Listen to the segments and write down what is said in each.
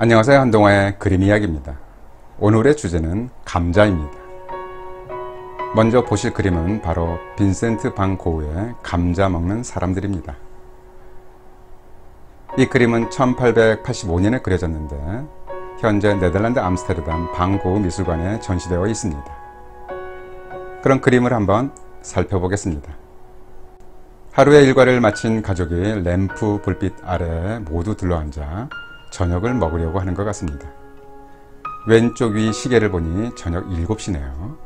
안녕하세요. 한동화의 그림 이야기입니다. 오늘의 주제는 감자입니다. 먼저 보실 그림은 바로 빈센트 반 고흐의 감자 먹는 사람들입니다. 이 그림은 1885년에 그려졌는데 현재 네덜란드 암스테르담 반 고흐 미술관에 전시되어 있습니다. 그런 그림을 한번 살펴보겠습니다. 하루의 일과를 마친 가족이 램프 불빛 아래에 모두 둘러앉아 저녁을 먹으려고 하는 것 같습니다. 왼쪽 위 시계를 보니 저녁 7시네요.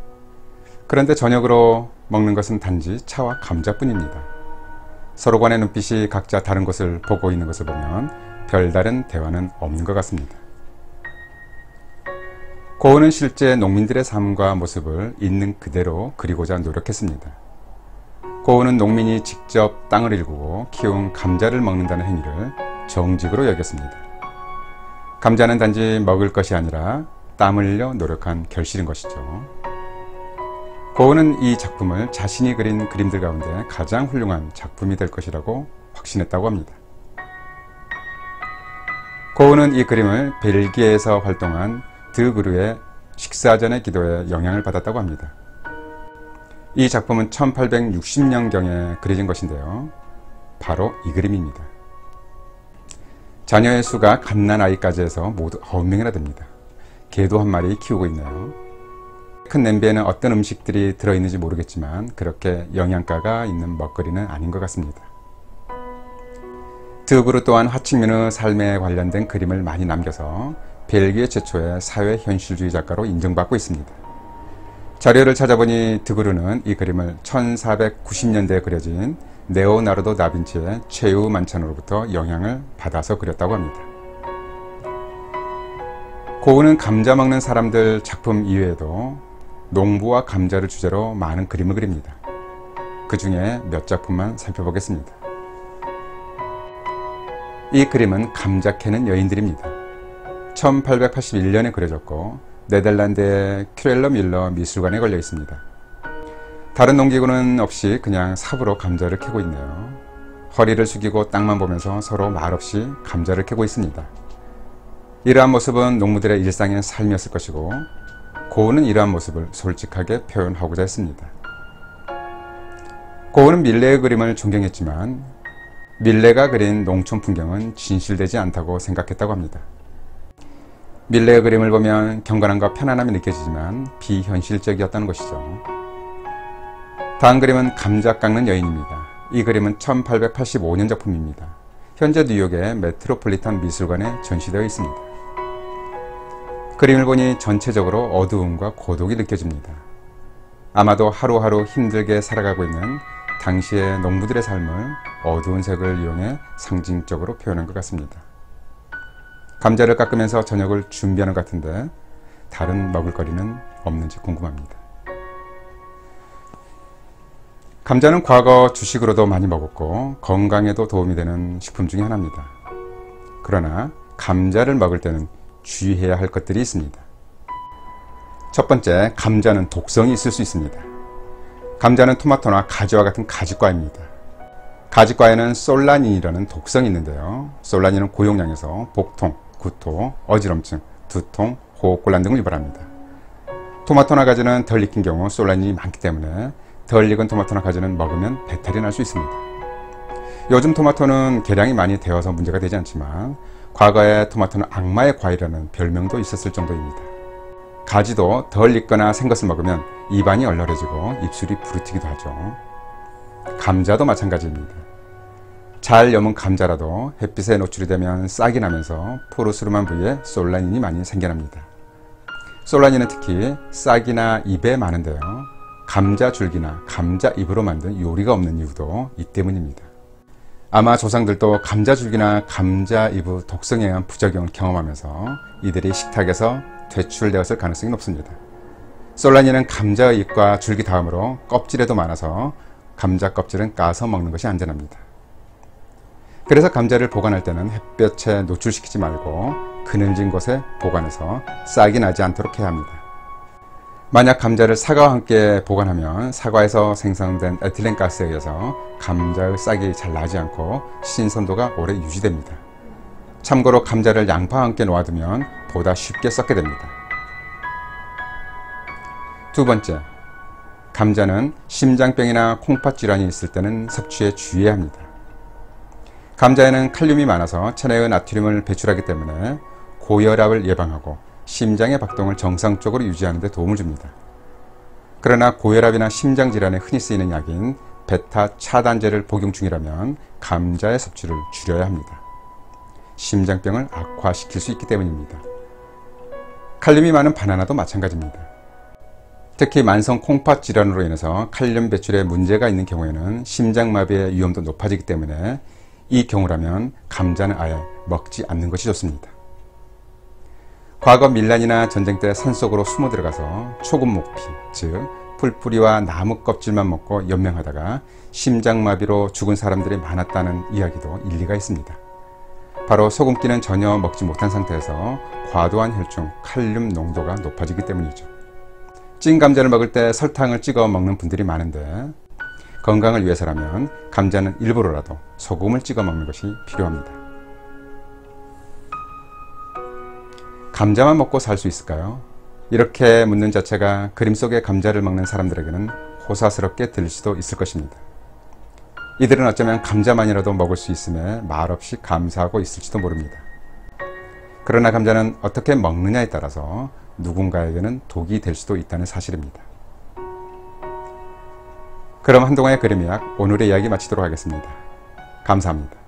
그런데 저녁으로 먹는 것은 단지 차와 감자뿐입니다. 서로 간의 눈빛이 각자 다른 곳을 보고 있는 것을 보면 별다른 대화는 없는 것 같습니다. 고흐는 실제 농민들의 삶과 모습을 있는 그대로 그리고자 노력했습니다. 고흐는 농민이 직접 땅을 일구고 키운 감자를 먹는다는 행위를 정직으로 여겼습니다. 감자는 단지 먹을 것이 아니라 땀을 흘려 노력한 결실인 것이죠. 고흐는 이 작품을 자신이 그린 그림들 가운데 가장 훌륭한 작품이 될 것이라고 확신했다고 합니다. 고흐는 이 그림을 벨기에에서 활동한 드 그루의 식사 전의 기도에 영향을 받았다고 합니다. 이 작품은 1860년경에 그려진 것인데요. 바로 이 그림입니다. 자녀의 수가 갓난아이까지 해서 모두 9명이나 됩니다. 개도 한 마리 키우고 있네요. 큰 냄비에는 어떤 음식들이 들어있는지 모르겠지만 그렇게 영양가가 있는 먹거리는 아닌 것 같습니다. 드 그루 또한 하층민의 삶에 관련된 그림을 많이 남겨서 벨기에 최초의 사회현실주의 작가로 인정받고 있습니다. 자료를 찾아보니 드 그루는 이 그림을 1490년대에 그려진 레오나르도 다빈치의 최후 만찬으로부터 영향을 받아서 그렸다고 합니다. 고흐는 감자 먹는 사람들 작품 이외에도 농부와 감자를 주제로 많은 그림을 그립니다. 그 중에 몇 작품만 살펴보겠습니다. 이 그림은 감자 캐는 여인들입니다. 1881년에 그려졌고 네덜란드의 큐렐러 밀러 미술관에 걸려 있습니다. 다른 농기구는 없이 그냥 삽으로 감자를 캐고 있네요. 허리를 숙이고 땅만 보면서 서로 말없이 감자를 캐고 있습니다. 이러한 모습은 농부들의 일상의 삶이었을 것이고 고흐는 이러한 모습을 솔직하게 표현하고자 했습니다. 고흐는 밀레의 그림을 존경했지만 밀레가 그린 농촌 풍경은 진실되지 않다고 생각했다고 합니다. 밀레의 그림을 보면 경건함과 편안함이 느껴지지만 비현실적이었다는 것이죠. 다음 그림은 감자 깎는 여인입니다. 이 그림은 1885년 작품입니다. 현재 뉴욕의 메트로폴리탄 미술관에 전시되어 있습니다. 그림을 보니 전체적으로 어두움과 고독이 느껴집니다. 아마도 하루하루 힘들게 살아가고 있는 당시의 농부들의 삶을 어두운 색을 이용해 상징적으로 표현한 것 같습니다. 감자를 깎으면서 저녁을 준비하는 것 같은데 다른 먹을거리는 없는지 궁금합니다. 감자는 과거 주식으로도 많이 먹었고 건강에도 도움이 되는 식품 중에 하나입니다. 그러나 감자를 먹을 때는 주의해야 할 것들이 있습니다. 첫 번째, 감자는 독성이 있을 수 있습니다. 감자는 토마토나 가지와 같은 가지과입니다. 가지과에는 솔라닌이라는 독성이 있는데요. 솔라닌은 고용량에서 복통, 구토, 어지럼증, 두통, 호흡곤란 등을 유발합니다. 토마토나 가지는 덜 익힌 경우 솔라닌이 많기 때문에 덜 익은 토마토나 가지는 먹으면 배탈이 날 수 있습니다. 요즘 토마토는 계량이 많이 되어서 문제가 되지 않지만 과거에 토마토는 악마의 과일이라는 별명도 있었을 정도입니다. 가지도 덜 익거나 생 것을 먹으면 입안이 얼얼해지고 입술이 부르트기도 하죠. 감자도 마찬가지입니다. 잘 여문 감자라도 햇빛에 노출이 되면 싹이 나면서 포르스름한 부위에 솔라닌이 많이 생겨납니다. 솔라닌은 특히 싹이나 잎에 많은데요. 감자 줄기나 감자 잎으로 만든 요리가 없는 이유도 이 때문입니다. 아마 조상들도 감자 줄기나 감자 잎의 독성에 의한 부작용을 경험하면서 이들이 식탁에서 퇴출되었을 가능성이 높습니다. 솔라닌은 감자의 잎과 줄기 다음으로 껍질에도 많아서 감자 껍질은 까서 먹는 것이 안전합니다. 그래서 감자를 보관할 때는 햇볕에 노출시키지 말고 그늘진 곳에 보관해서 싹이 나지 않도록 해야 합니다. 만약 감자를 사과와 함께 보관하면 사과에서 생성된 에틸렌가스에 의해서 감자의 싹이 잘 나지 않고 신선도가 오래 유지됩니다. 참고로 감자를 양파와 함께 놓아두면 보다 쉽게 썩게 됩니다. 두 번째, 감자는 심장병이나 콩팥 질환이 있을 때는 섭취에 주의해야 합니다. 감자에는 칼륨이 많아서 체내의 나트륨을 배출하기 때문에 고혈압을 예방하고 심장의 박동을 정상적으로 유지하는 데 도움을 줍니다. 그러나 고혈압이나 심장질환에 흔히 쓰이는 약인 베타 차단제를 복용 중이라면 감자의 섭취를 줄여야 합니다. 심장병을 악화시킬 수 있기 때문입니다. 칼륨이 많은 바나나도 마찬가지입니다. 특히 만성 콩팥 질환으로 인해서 칼륨 배출에 문제가 있는 경우에는 심장마비의 위험도 높아지기 때문에 이 경우라면 감자는 아예 먹지 않는 것이 좋습니다. 과거 밀란이나 전쟁 때 산속으로 숨어 들어가서 초급목피, 즉 풀뿌리와 나무 껍질만 먹고 연명하다가 심장마비로 죽은 사람들이 많았다는 이야기도 일리가 있습니다. 바로 소금기는 전혀 먹지 못한 상태에서 과도한 혈중, 칼륨 농도가 높아지기 때문이죠. 찐 감자를 먹을 때 설탕을 찍어 먹는 분들이 많은데 건강을 위해서라면 감자는 일부러라도 소금을 찍어 먹는 것이 필요합니다. 감자만 먹고 살 수 있을까요? 이렇게 묻는 자체가 그림 속의 감자를 먹는 사람들에게는 호사스럽게 들릴 수도 있을 것입니다. 이들은 어쩌면 감자만이라도 먹을 수 있음에 말없이 감사하고 있을지도 모릅니다. 그러나 감자는 어떻게 먹느냐에 따라서 누군가에게는 독이 될 수도 있다는 사실입니다. 그럼 한동안의 그림의학 오늘의 이야기 마치도록 하겠습니다. 감사합니다.